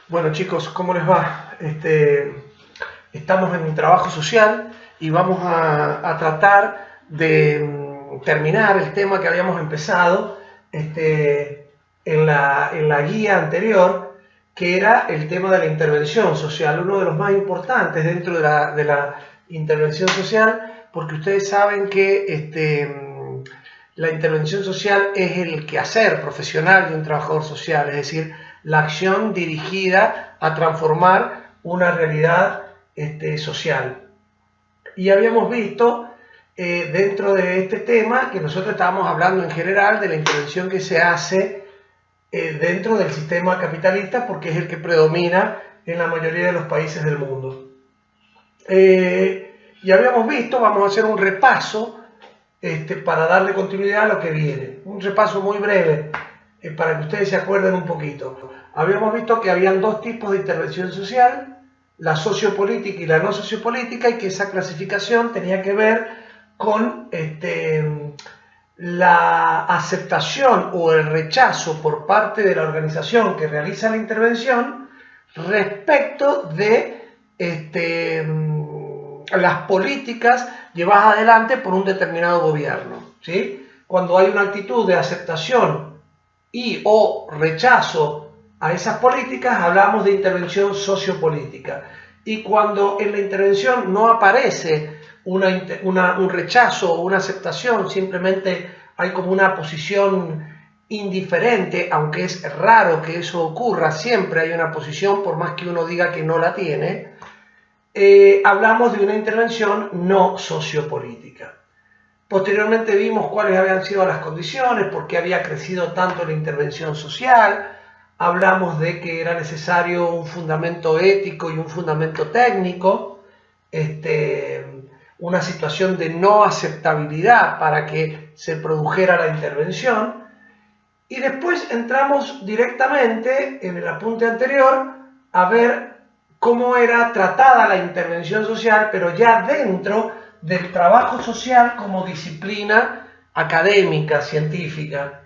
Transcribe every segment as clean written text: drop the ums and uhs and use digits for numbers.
Bueno chicos, ¿cómo les va? Estamos en trabajo social y vamos a tratar de terminar el tema que habíamos empezado en la guía anterior, que era el tema de la intervención social, uno de los más importantes dentro de la intervención social, porque ustedes saben que la intervención social es el quehacer profesional de un trabajador social, es decir, la acción dirigida a transformar una realidad social. Y habíamos visto dentro de este tema que nosotros estábamos hablando en general de la intervención que se hace dentro del sistema capitalista, porque es el que predomina en la mayoría de los países del mundo. Y habíamos visto, vamos a hacer un repaso para darle continuidad a lo que viene. Un repaso muy breve para que ustedes se acuerden un poquito. Habíamos visto que habían dos tipos de intervención social, la sociopolítica y la no sociopolítica, y que esa clasificación tenía que ver con la aceptación o el rechazo por parte de la organización que realiza la intervención respecto de las políticas llevadas adelante por un determinado gobierno, ¿sí? Cuando hay una actitud de aceptación y o rechazo a esas políticas, hablamos de intervención sociopolítica. Y cuando en la intervención no aparece un rechazo o una aceptación, simplemente hay como una posición indiferente, aunque es raro que eso ocurra, siempre hay una posición, por más que uno diga que no la tiene, hablamos de una intervención no sociopolítica. Posteriormente vimos cuáles habían sido las condiciones, por qué había crecido tanto la intervención social. Hablamos de que era necesario un fundamento ético y un fundamento técnico, una situación de no aceptabilidad para que se produjera la intervención. Y después entramos directamente en el apunte anterior a ver cómo era tratada la intervención social, pero ya dentro del trabajo social como disciplina académica, científica.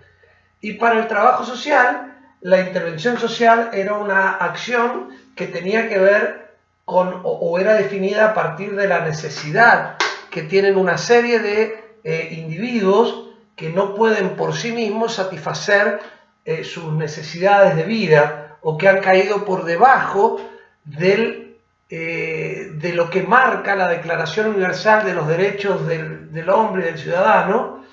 Y para el trabajo social, la intervención social era una acción que tenía que ver con, o era definida a partir de la necesidad que tienen una serie de individuos que no pueden por sí mismos satisfacer sus necesidades de vida, o que han caído por debajo de lo que marca la Declaración Universal de los Derechos del Hombre y del Ciudadano,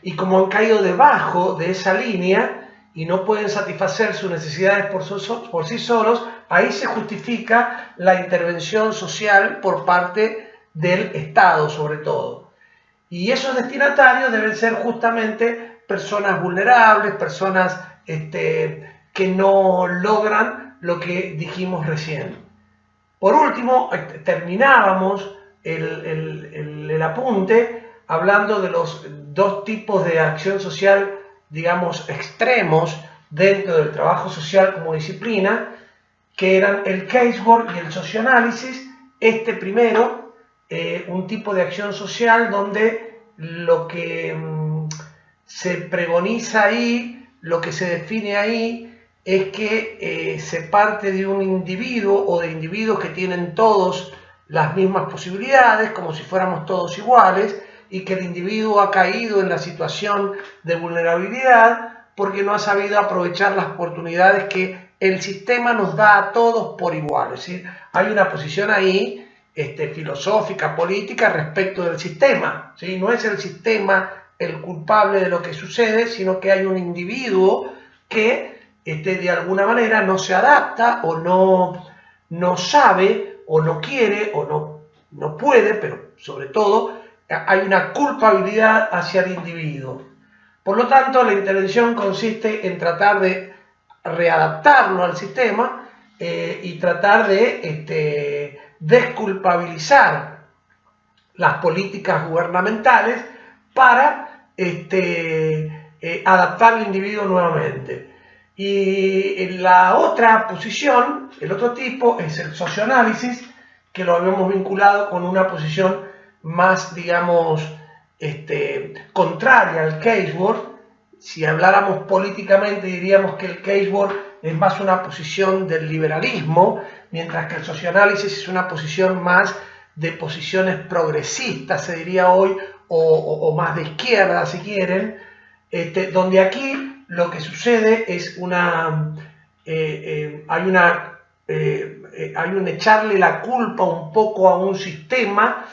y como han caído debajo de esa línea y no pueden satisfacer sus necesidades por sí solos, ahí se justifica la intervención social por parte del Estado, sobre todo. Y esos destinatarios deben ser justamente personas vulnerables, personas que no logran lo que dijimos recién. Por último, terminábamos el apunte hablando de los dos tipos de acción social, digamos, extremos dentro del trabajo social como disciplina, que eran el casework y el socioanálisis. Este primero, un tipo de acción social donde lo que se pregoniza ahí, lo que se define ahí, es que se parte de un individuo o de individuos que tienen todos las mismas posibilidades, como si fuéramos todos iguales, y que el individuo ha caído en la situación de vulnerabilidad porque no ha sabido aprovechar las oportunidades que el sistema nos da a todos por igual. Es decir, hay una posición ahí filosófica, política respecto del sistema, ¿sí? No es el sistema el culpable de lo que sucede, sino que hay un individuo que de alguna manera no se adapta o no sabe o no quiere o no puede, pero sobre todo hay una culpabilidad hacia el individuo. Por lo tanto, la intervención consiste en tratar de readaptarlo al sistema y tratar de desculpabilizar las políticas gubernamentales para adaptar al individuo nuevamente. Y la otra posición, el otro tipo, es el socioanálisis, que lo habíamos vinculado con una posición más, digamos, contraria al casework, si habláramos políticamente diríamos que el case board es más una posición del liberalismo, mientras que el socioanálisis es una posición más de posiciones progresistas, se diría hoy, o más de izquierda, si quieren, donde aquí lo que sucede es hay un echarle la culpa un poco a un sistema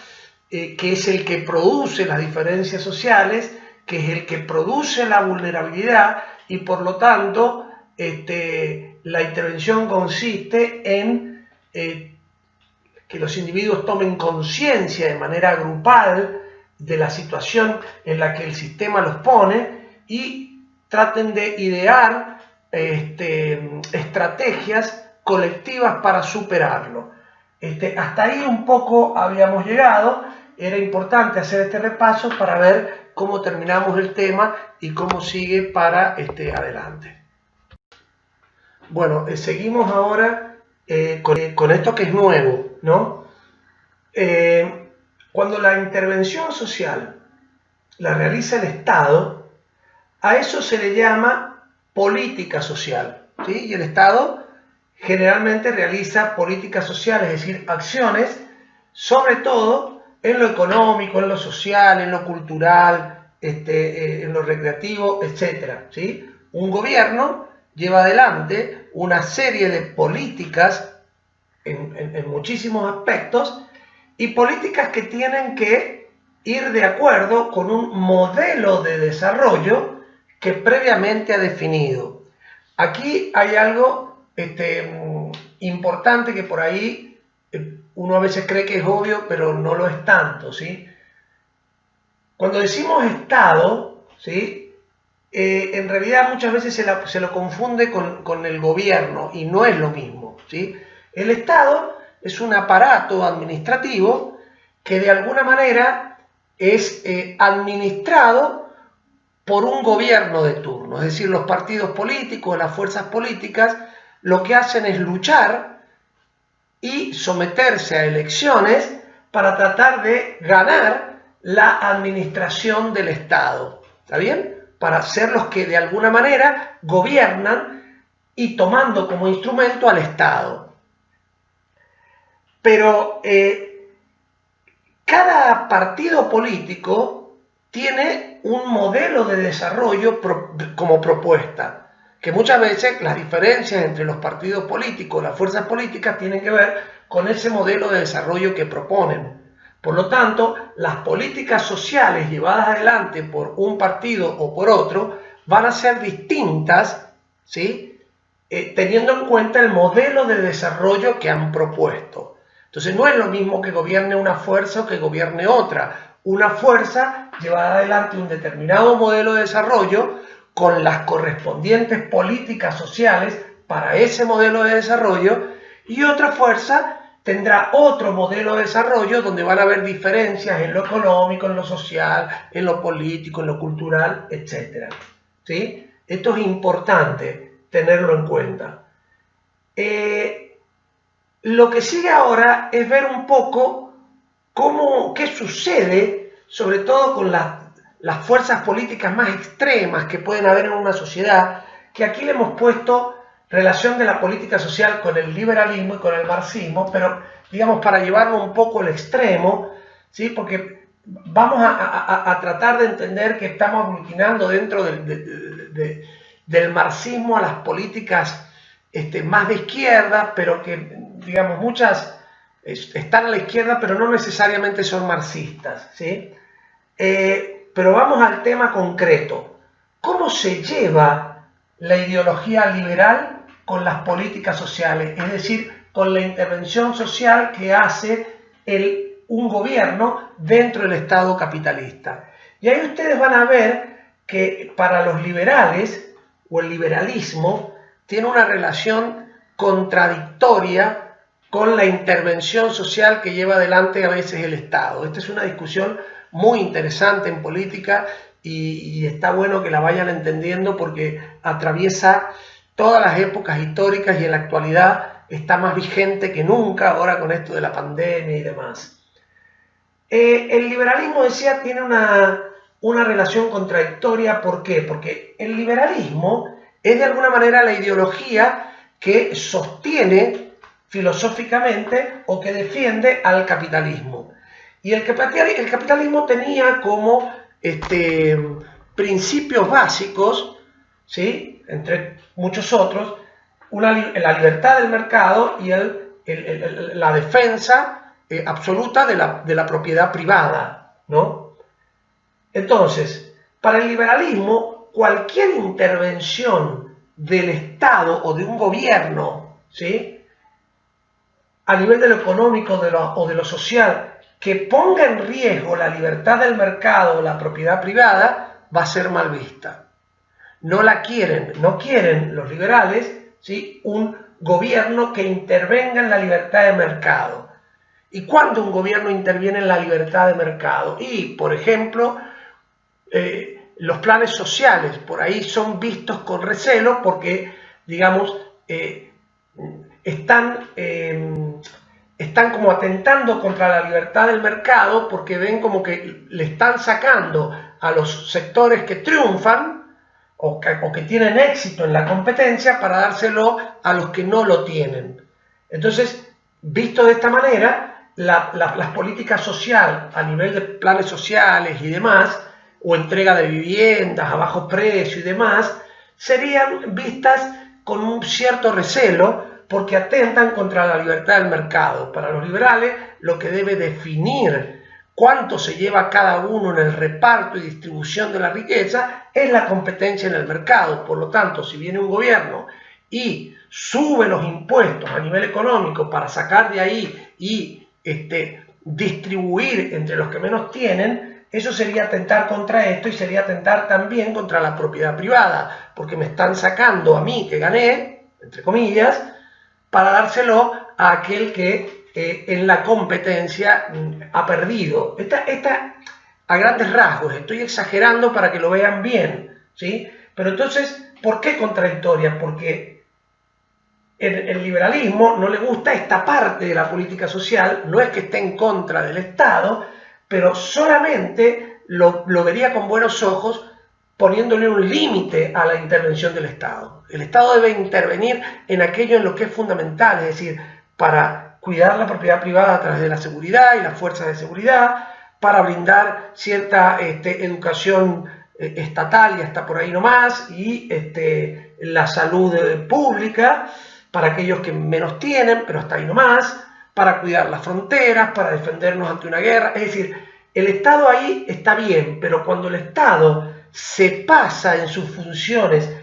que es el que produce las diferencias sociales, que es el que produce la vulnerabilidad, y por lo tanto la intervención consiste en que los individuos tomen conciencia de manera grupal de la situación en la que el sistema los pone y traten de idear estrategias colectivas para superarlo. Hasta ahí un poco habíamos llegado. Era importante hacer este repaso para ver cómo terminamos el tema y cómo sigue para adelante. Bueno, seguimos ahora con esto que es nuevo, ¿no? Cuando la intervención social la realiza el Estado, a eso se le llama política social, ¿sí? Y el Estado generalmente realiza políticas sociales, es decir, acciones, sobre todo en lo económico, en lo social, en lo cultural, en lo recreativo, etc., ¿sí? Un gobierno lleva adelante una serie de políticas en muchísimos aspectos, y políticas que tienen que ir de acuerdo con un modelo de desarrollo que previamente ha definido. Aquí hay algo importante que por ahí uno a veces cree que es obvio, pero no lo es tanto, ¿sí? Cuando decimos Estado, ¿sí? En realidad muchas veces se lo confunde con el gobierno, y no es lo mismo, ¿sí? El Estado es un aparato administrativo que de alguna manera es administrado por un gobierno de turno, es decir, los partidos políticos, las fuerzas políticas, lo que hacen es luchar y someterse a elecciones para tratar de ganar la administración del Estado, ¿está bien? Para ser los que de alguna manera gobiernan y tomando como instrumento al Estado. Pero cada partido político tiene un modelo de desarrollo como propuesta, que muchas veces las diferencias entre los partidos políticos, las fuerzas políticas, tienen que ver con ese modelo de desarrollo que proponen. Por lo tanto, las políticas sociales llevadas adelante por un partido o por otro van a ser distintas, ¿sí? Teniendo en cuenta el modelo de desarrollo que han propuesto. Entonces no es lo mismo que gobierne una fuerza o que gobierne otra. Una fuerza lleva adelante un determinado modelo de desarrollo con las correspondientes políticas sociales para ese modelo de desarrollo, y otra fuerza tendrá otro modelo de desarrollo donde van a haber diferencias en lo económico, en lo social, en lo político, en lo cultural, etc. ¿Sí? Esto es importante tenerlo en cuenta. Lo que sigue ahora es ver un poco qué sucede, sobre todo con las fuerzas políticas más extremas que pueden haber en una sociedad, que aquí le hemos puesto relación de la política social con el liberalismo y con el marxismo, pero digamos para llevarlo un poco al extremo, ¿sí? Porque vamos a tratar de entender que estamos aglutinando dentro del marxismo a las políticas más de izquierda, pero que, digamos, muchas están a la izquierda, pero no necesariamente son marxistas, ¿sí? Pero vamos al tema concreto. ¿Cómo se lleva la ideología liberal con las políticas sociales? Es decir, con la intervención social que hace un gobierno dentro del Estado capitalista. Y ahí ustedes van a ver que para los liberales, o el liberalismo, tiene una relación contradictoria con la intervención social que lleva adelante a veces el Estado. Esta es una discusión muy interesante en política y está bueno que la vayan entendiendo porque atraviesa todas las épocas históricas y en la actualidad está más vigente que nunca ahora con esto de la pandemia y demás. El liberalismo, decía, tiene una una relación contradictoria. ¿Por qué? Porque el liberalismo es de alguna manera la ideología que sostiene filosóficamente o que defiende al capitalismo. Y el capitalismo tenía como principios básicos, ¿sí?, entre muchos otros, la libertad del mercado y la defensa absoluta de la propiedad privada, ¿no? Entonces, para el liberalismo, cualquier intervención del Estado o de un gobierno, ¿sí?, a nivel de lo económico o de lo social, que ponga en riesgo la libertad del mercado o la propiedad privada, va a ser mal vista. No la quieren, no quieren los liberales, ¿sí?, un gobierno que intervenga en la libertad de mercado. ¿Y cuándo un gobierno interviene en la libertad de mercado? Y, por ejemplo, los planes sociales, por ahí son vistos con recelo porque, digamos, están como atentando contra la libertad del mercado, porque ven como que le están sacando a los sectores que triunfan o que tienen éxito en la competencia para dárselo a los que no lo tienen. Entonces, visto de esta manera, las políticas sociales a nivel de planes sociales y demás, o entrega de viviendas a bajo precio y demás, serían vistas con un cierto recelo porque atentan contra la libertad del mercado. Para los liberales, lo que debe definir cuánto se lleva cada uno en el reparto y distribución de la riqueza es la competencia en el mercado. Por lo tanto, si viene un gobierno y sube los impuestos a nivel económico para sacar de ahí y distribuir entre los que menos tienen, eso sería atentar contra esto y sería atentar también contra la propiedad privada, porque me están sacando a mí que gané, entre comillas, para dárselo a aquel que en la competencia ha perdido. Esta a grandes rasgos, estoy exagerando para que lo vean bien, ¿sí? Pero entonces, ¿por qué contradictoria? Porque el liberalismo no le gusta esta parte de la política social, no es que esté en contra del Estado, pero solamente lo vería con buenos ojos poniéndole un límite a la intervención del Estado. El Estado debe intervenir en aquello en lo que es fundamental, es decir, para cuidar la propiedad privada a través de la seguridad y las fuerzas de seguridad, para brindar cierta educación estatal y hasta por ahí nomás, y la salud pública para aquellos que menos tienen, pero hasta ahí nomás, para cuidar las fronteras, para defendernos ante una guerra. Es decir, el Estado ahí está bien, pero cuando el Estado se pasa en sus funciones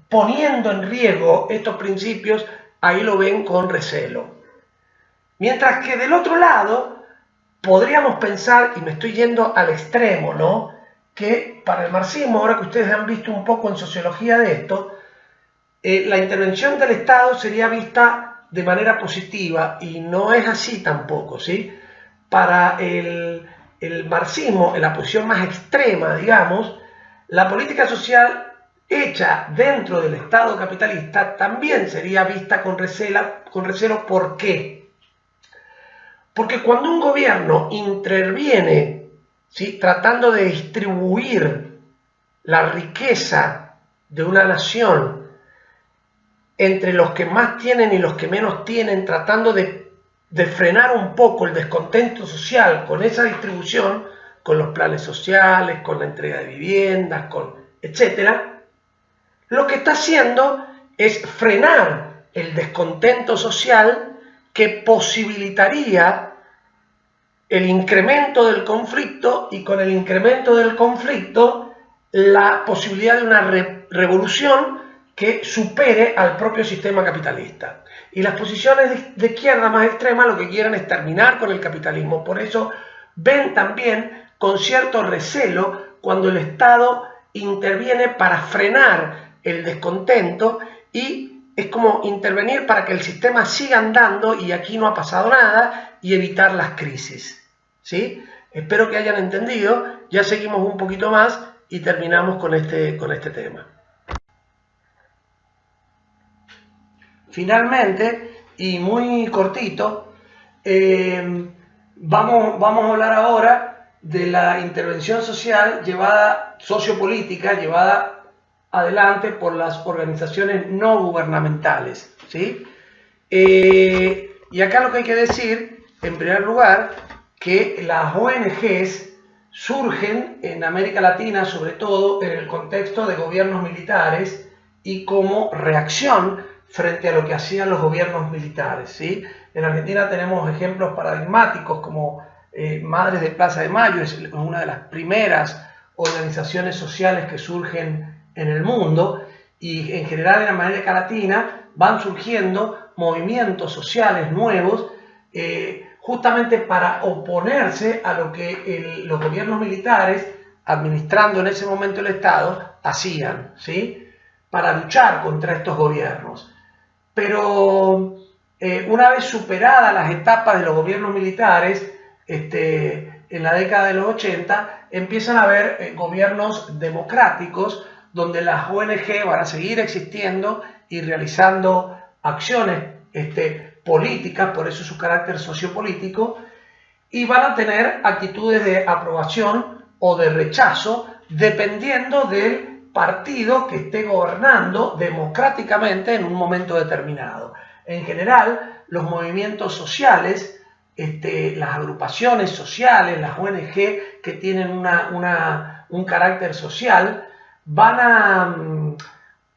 poniendo en riesgo estos principios, ahí lo ven con recelo. Mientras que del otro lado podríamos pensar, y me estoy yendo al extremo, ¿no?, que para el marxismo, ahora que ustedes han visto un poco en sociología de esto, la intervención del Estado sería vista de manera positiva, y no es así tampoco, ¿sí? Para el marxismo, en la posición más extrema, digamos, la política social hecha dentro del Estado capitalista también sería vista con recelo. ¿Por qué? Porque cuando un gobierno interviene, ¿sí?, tratando de distribuir la riqueza de una nación entre los que más tienen y los que menos tienen, tratando de frenar un poco el descontento social con esa distribución, con los planes sociales, con la entrega de viviendas, etcétera, lo que está haciendo es frenar el descontento social que posibilitaría el incremento del conflicto, y con el incremento del conflicto la posibilidad de una revolución que supere al propio sistema capitalista. Y las posiciones de izquierda más extremas lo que quieren es terminar con el capitalismo. Por eso ven también con cierto recelo cuando el Estado interviene para frenar el descontento, y es como intervenir para que el sistema siga andando y aquí no ha pasado nada, y evitar las crisis, ¿sí? Espero que hayan entendido. Ya seguimos un poquito más y terminamos con este tema. Finalmente, y muy cortito, vamos a hablar ahora de la intervención social sociopolítica llevada adelante por las organizaciones no gubernamentales, ¿sí? Y acá lo que hay que decir, en primer lugar, que las ONGs surgen en América Latina, sobre todo en el contexto de gobiernos militares y como reacción frente a lo que hacían los gobiernos militares, ¿sí? En Argentina tenemos ejemplos paradigmáticos como Madres de Plaza de Mayo, es una de las primeras organizaciones sociales que surgen en el mundo, y en general en América Latina van surgiendo movimientos sociales nuevos justamente para oponerse a lo que los gobiernos militares, administrando en ese momento el Estado, hacían, ¿sí? Para luchar contra estos gobiernos. Pero una vez superadas las etapas de los gobiernos militares, en la década de los 80, empiezan a haber gobiernos democráticos donde las ONG van a seguir existiendo y realizando acciones políticas, por eso su carácter sociopolítico, y van a tener actitudes de aprobación o de rechazo dependiendo del partido que esté gobernando democráticamente en un momento determinado. En general, los movimientos sociales, las agrupaciones sociales, las ONG que tienen un carácter social, van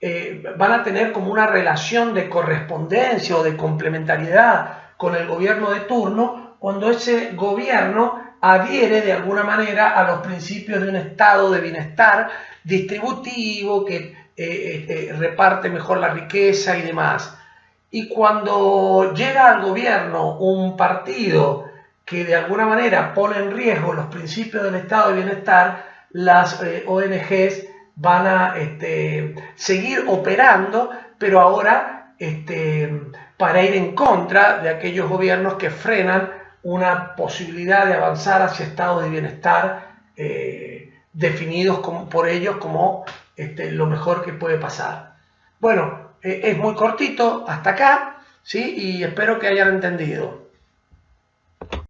a tener como una relación de correspondencia o de complementariedad con el gobierno de turno cuando ese gobierno adhiere de alguna manera a los principios de un estado de bienestar distributivo que reparte mejor la riqueza y demás. Y cuando llega al gobierno un partido que de alguna manera pone en riesgo los principios del estado de bienestar, las ONGs van a seguir operando, pero ahora para ir en contra de aquellos gobiernos que frenan una posibilidad de avanzar hacia estados de bienestar definidos por ellos como lo mejor que puede pasar. Bueno, es muy cortito hasta acá, ¿sí? Y espero que hayan entendido.